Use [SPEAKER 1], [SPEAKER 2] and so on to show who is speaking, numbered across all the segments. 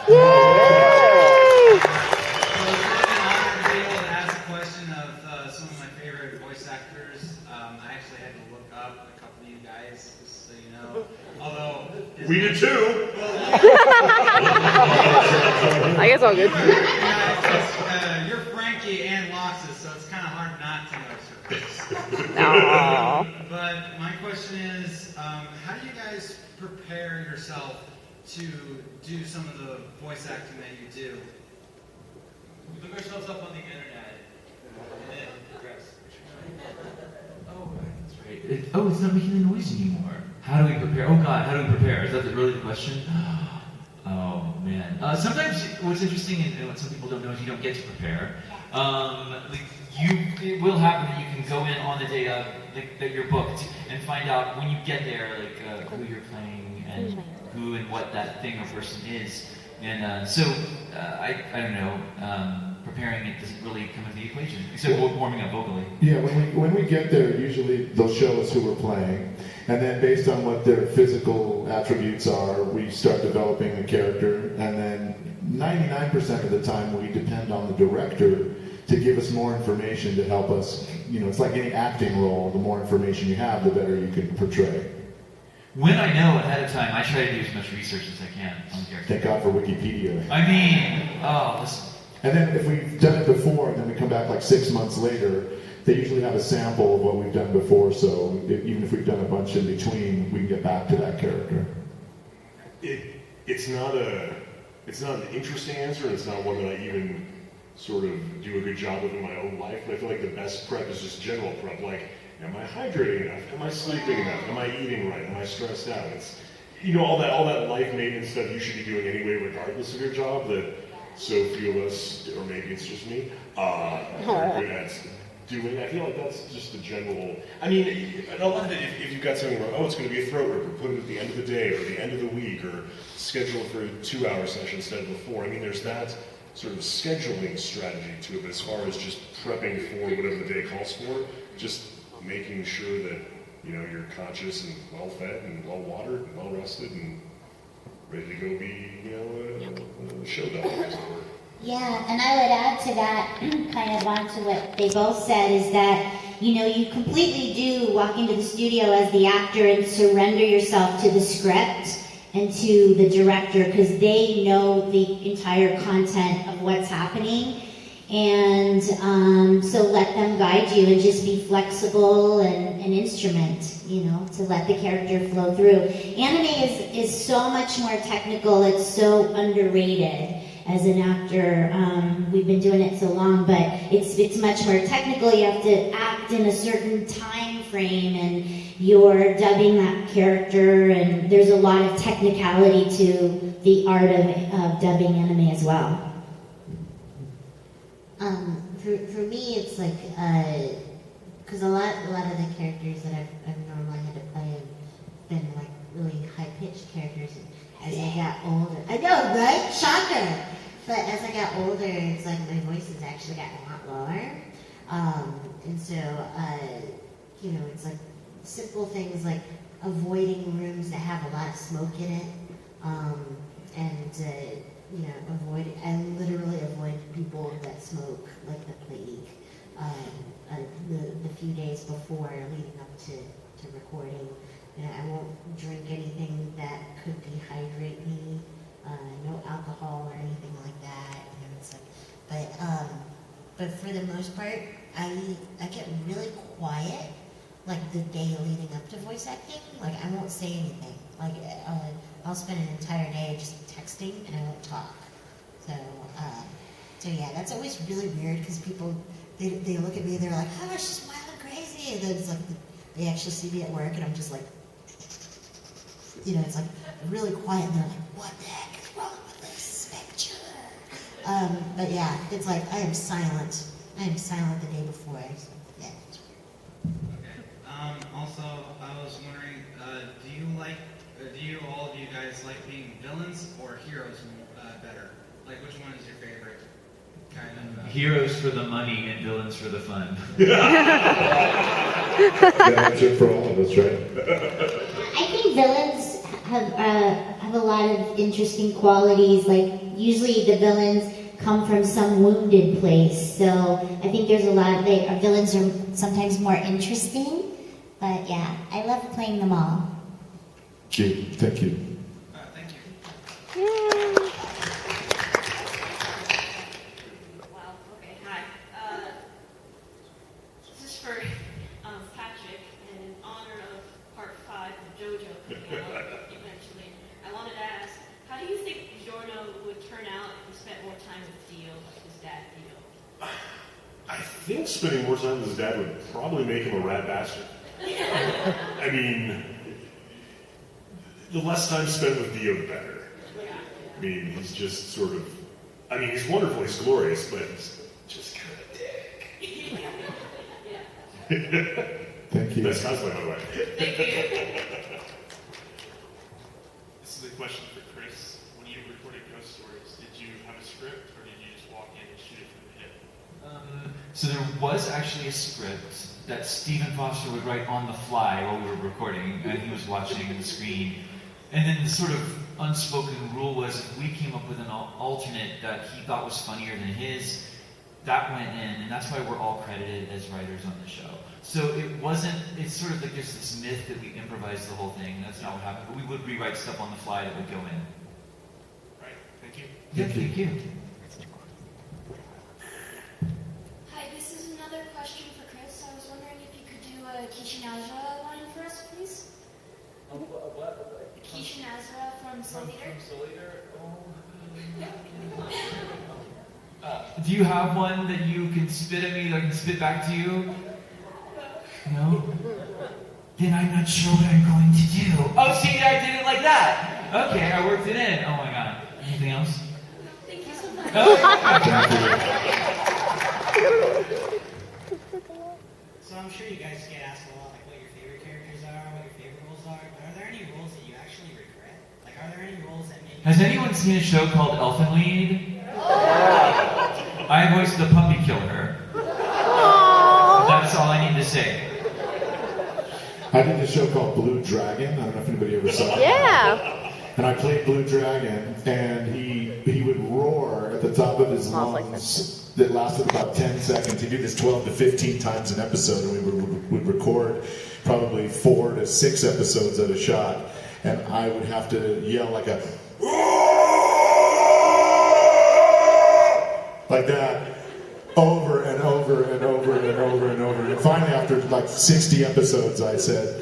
[SPEAKER 1] Yay!
[SPEAKER 2] Some of my favorite voice actors. I actually had to look up a couple of you guys, just so you know. Although
[SPEAKER 3] we did too.
[SPEAKER 1] I guess all good.
[SPEAKER 2] You're Frankie and Loxus, so it's kind of hard not to know your face.
[SPEAKER 1] Aww.
[SPEAKER 2] But my question is, how do you guys prepare yourself to do some of the voice acting that you do? You look yourselves up on the internet and then progress.
[SPEAKER 4] Oh, that's right. It's not making the noise anymore. How do we prepare? Oh God, how do we prepare? Is that really the question? Oh man. Sometimes what's interesting and what some people don't know is you don't get to prepare. It will happen that you can go in on the day of that you're booked and find out when you get there who you're playing and who and what that thing or person is. And I don't know. Preparing it doesn't really come into the equation, except warming up vocally.
[SPEAKER 5] Yeah, when we get there, usually they'll show us who we're playing, and then based on what their physical attributes are, we start developing a character, and then 99% of the time we depend on the director to give us more information to help us. You know, it's like any acting role, the more information you have, the better you can portray.
[SPEAKER 4] When I know ahead of time, I try to do as much research as I can on the character.
[SPEAKER 5] Thank God for Wikipedia.
[SPEAKER 4] I mean, listen.
[SPEAKER 5] And then if we've done it before, and then we come back like 6 months later, they usually have a sample of what we've done before, so even if we've done a bunch in between, we can get back to that character.
[SPEAKER 3] It's not an interesting answer, and it's not one that I even sort of do a good job of in my own life, but I feel like the best prep is just general prep, like, am I hydrating enough? Am I sleeping enough? Am I eating right? Am I stressed out? It's, all that life maintenance stuff you should be doing anyway, regardless of your job, that so few of us, or maybe it's just me, are good at doing. I feel like that's just the general. I mean, a lot of it, if you've got something where, it's going to be a throat ripper, put it at the end of the day or the end of the week, or schedule for a 2-hour session instead of a 4. I mean, there's that sort of scheduling strategy to it, but as far as just prepping for whatever the day calls for, just making sure that you're conscious and well fed and well watered and well rested and ready to go be, a show dog, as it were.
[SPEAKER 6] Yeah, and I would add to that, kind of onto what they both said, is that, you completely do walk into the studio as the actor and surrender yourself to the script and to the director, because they know the entire content of what's happening. And so let them guide you and just be flexible and an instrument, to let the character flow through. Anime is so much more technical. It's so underrated as an actor. We've been doing it so long, but it's much more technical. You have to act in a certain time frame, and you're dubbing that character, and there's a lot of technicality to the art of dubbing anime as well.
[SPEAKER 7] For me, it's like, because a lot of the characters that I've normally had to play have been like really high-pitched characters. As I got older, I know, right? Shocker! But as I got older, it's like my voice has actually gotten a lot lower. And so, it's like simple things like avoiding rooms that have a lot of smoke in it. I literally avoid people that smoke like the plague. The few days before leading up to recording, I won't drink anything that could dehydrate me. No alcohol or anything like that. It's like, but for the most part, I get really quiet, like the day leading up to voice acting. Like I won't say anything. Like I'll spend an entire day just texting and I won't talk. So yeah, that's always really weird because people they look at me and they're like, oh, she's wild and crazy, and then it's like they actually see me at work and I'm just like, it's like really quiet and they're like, what the heck is wrong with this picture? But yeah, it's like I am silent. I am silent the day before. Yeah.
[SPEAKER 2] Okay. Also, I was wondering, do you all of you guys like being villains or heroes better? Like, which one is your favorite kind of?
[SPEAKER 4] Heroes for the money and villains for the fun.
[SPEAKER 5] That's it for all of us, right?
[SPEAKER 6] I think villains have have a lot of interesting qualities. Like usually the villains come from some wounded place, so I think there's a lot. Our villains are sometimes more interesting, but yeah, I love playing them all.
[SPEAKER 5] Thank you.
[SPEAKER 2] Thank you.
[SPEAKER 8] Wow, okay, hi. This is for Patrick, and in honor of part 5 of JoJo coming out eventually. I wanted to ask, how do you think Giorno would turn out if he spent more time with Dio, like his dad Dio?
[SPEAKER 3] I think spending more time with his dad would probably make him a rat bastard. I mean, the less time spent with Dio, the better. I mean, he's just sort of, I mean, he's wonderful, he's glorious, but he's just kind of a dick.
[SPEAKER 5] Thank you.
[SPEAKER 3] Best cosplay, by the way.
[SPEAKER 8] Thank you.
[SPEAKER 9] This is a question for Chris. When you recorded Ghost Stories, did you have a script or did you just walk in and shoot it from the hip?
[SPEAKER 4] So there was actually a script that Stephen Foster would write on the fly while we were recording, and he was watching the screen. And then the sort of unspoken rule was if we came up with an alternate that he thought was funnier than his, that went in, and that's why we're all credited as writers on the show. So it's sort of like there's this myth that we improvised the whole thing. That's not what happened, but we would rewrite stuff on the fly that would go in.
[SPEAKER 9] Right, thank you.
[SPEAKER 4] Yeah, thank you.
[SPEAKER 10] Hi, this is another question for Chris. I was wondering if you could do a Kishinazra line for us, please.
[SPEAKER 4] What?
[SPEAKER 10] Kishinazra from Soul Eater.
[SPEAKER 4] Do you have one that you can spit at me that I can spit back to you? No? Then I'm not sure what I'm going to do. Oh, see, I did it like that. Okay, I worked it in. Oh my god. Anything else?
[SPEAKER 10] Thank you so much.
[SPEAKER 11] So I'm sure you guys get asked a lot, like what your favorite characters are, what your favorite roles are, but are there any roles that you actually regret? Like, are there any roles that maybe...
[SPEAKER 4] Has anyone seen a show called Elfen Lied? I voiced the puppy killer. That's all I need to say.
[SPEAKER 5] I did a show called Blue Dragon. I don't know if anybody ever saw it.
[SPEAKER 1] Yeah.
[SPEAKER 5] And I played Blue Dragon, and he would roar at the top of his lungs that lasted about 10 seconds. He'd do this 12 to 15 times an episode, and we would record probably 4 to 6 episodes at a shot. And I would have to yell like a like that over and over and over and over and over. And finally, after like 60 episodes, I said,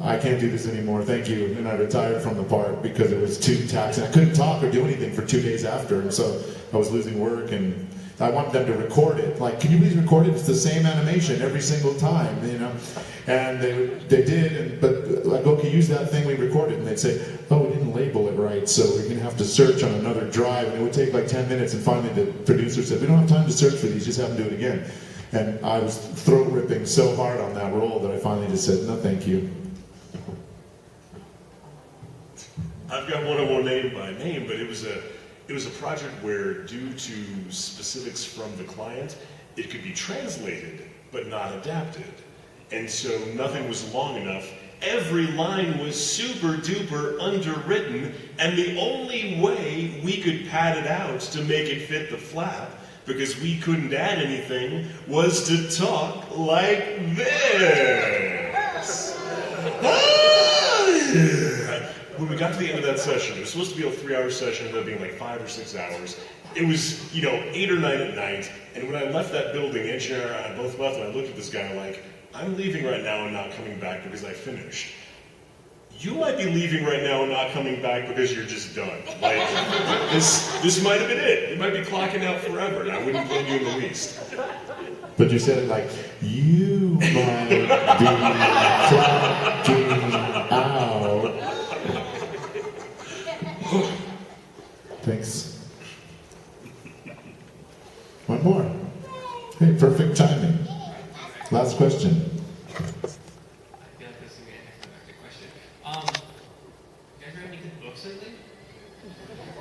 [SPEAKER 5] I can't do this anymore, thank you. And I retired from the part because it was too taxing. I couldn't talk or do anything for 2 days after, and so I was losing work, and I wanted them to record it. Like, can you please record it? It's the same animation every single time, you know? And they did, but I go, okay, use that thing we recorded. And they'd say, oh, we didn't label it right, so we're going to have to search on another drive. And it would take like 10 minutes, and finally the producer said, we don't have time to search for these, just have them do it again. And I was throat ripping so hard on that role that I finally just said, no, thank you.
[SPEAKER 3] I've got one I won't name by name, but it was a project where, due to specifics from the client, it could be translated but not adapted. And so nothing was long enough. Every line was super duper underwritten, and the only way we could pad it out to make it fit the flap, because we couldn't add anything, was to talk like this. When we got to the end of that session, it was supposed to be a 3-hour session, it ended up being like 5 or 6 hours. It was, 8 or 9 at night, and when I left that building, Edge and I both left, and I looked at this guy like, I'm leaving right now and not coming back because I finished. You might be leaving right now and not coming back because you're just done. Like, this might have been it. You might be clocking out forever, and I wouldn't blame you in the least.
[SPEAKER 5] But you said it like, you might be clocking out. Thanks. One more. Hey, perfect timing. Last question.
[SPEAKER 4] I feel like this is going to be a good question. You guys read any good books lately?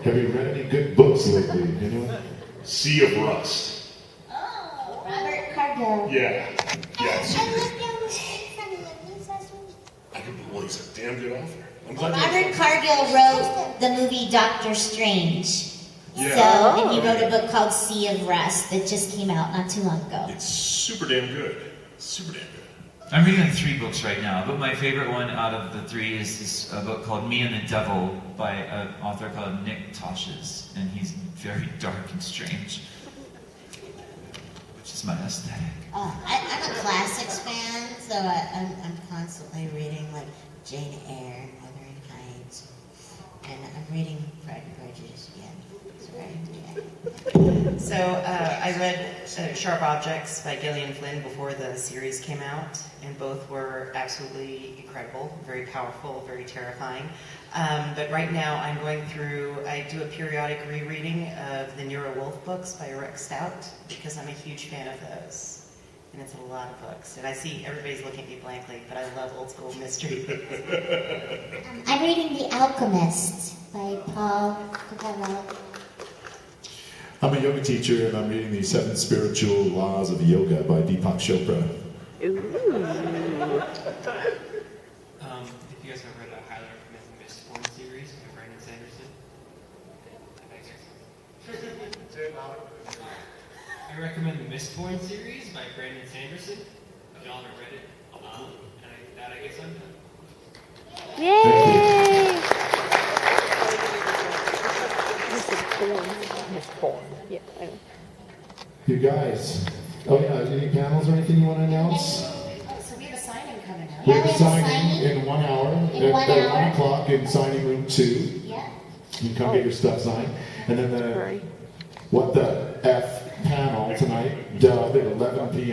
[SPEAKER 5] Have you read any good books lately? Anyone?
[SPEAKER 3] Sea of Rust.
[SPEAKER 6] Oh, Robert Cargill.
[SPEAKER 3] Yeah. Yeah.
[SPEAKER 6] I looked down the street from him. He's awesome.
[SPEAKER 3] Well, he's a damn good author. I'm glad
[SPEAKER 6] Robert Cargill wrote the movie Doctor Strange.
[SPEAKER 3] Yeah.
[SPEAKER 6] So, and he wrote a book called Sea of Rust that just came out not too long ago.
[SPEAKER 3] It's super damn good. Super damn good.
[SPEAKER 4] I'm reading like 3 books right now, but my favorite one out of the 3 is a book called Me and the Devil by an author called Nick Tosches, and he's very dark and strange, which is my aesthetic.
[SPEAKER 7] I'm a classics fan, so I'm constantly reading like Jane Eyre and Wuthering Heights, and I'm reading Pride and Prejudice again.
[SPEAKER 12] So I read Sharp Objects by Gillian Flynn before the series came out, and both were absolutely incredible, very powerful, very terrifying. But right now I do a periodic rereading of the Nero Wolfe books by Rex Stout, because I'm a huge fan of those. And it's a lot of books. And I see everybody's looking at me blankly, but I love old school mystery books.
[SPEAKER 6] I'm reading The Alchemist by Paul Coelho.
[SPEAKER 5] I'm a yoga teacher, and I'm reading the 7 Spiritual Laws of Yoga by Deepak Chopra.
[SPEAKER 1] Ooh.
[SPEAKER 13] If you guys have read, I highly recommend the Mistborn series by Brandon Sanderson. I recommend the Mistborn series by Brandon Sanderson. If y'all haven't read it, and I guess I'm done.
[SPEAKER 1] Yay! Mistborn. Yeah, I know.
[SPEAKER 5] You guys, oh yeah, any panels or anything you want to announce?
[SPEAKER 7] So we have a signing coming up.
[SPEAKER 5] We have a signing in 1 hour,
[SPEAKER 6] In 1
[SPEAKER 5] at
[SPEAKER 6] hour.
[SPEAKER 5] 1 o'clock in signing room 2.
[SPEAKER 6] Yeah.
[SPEAKER 5] You can come get your stuff signed. And then the What the F panel tonight, Dub, at 11 p.m.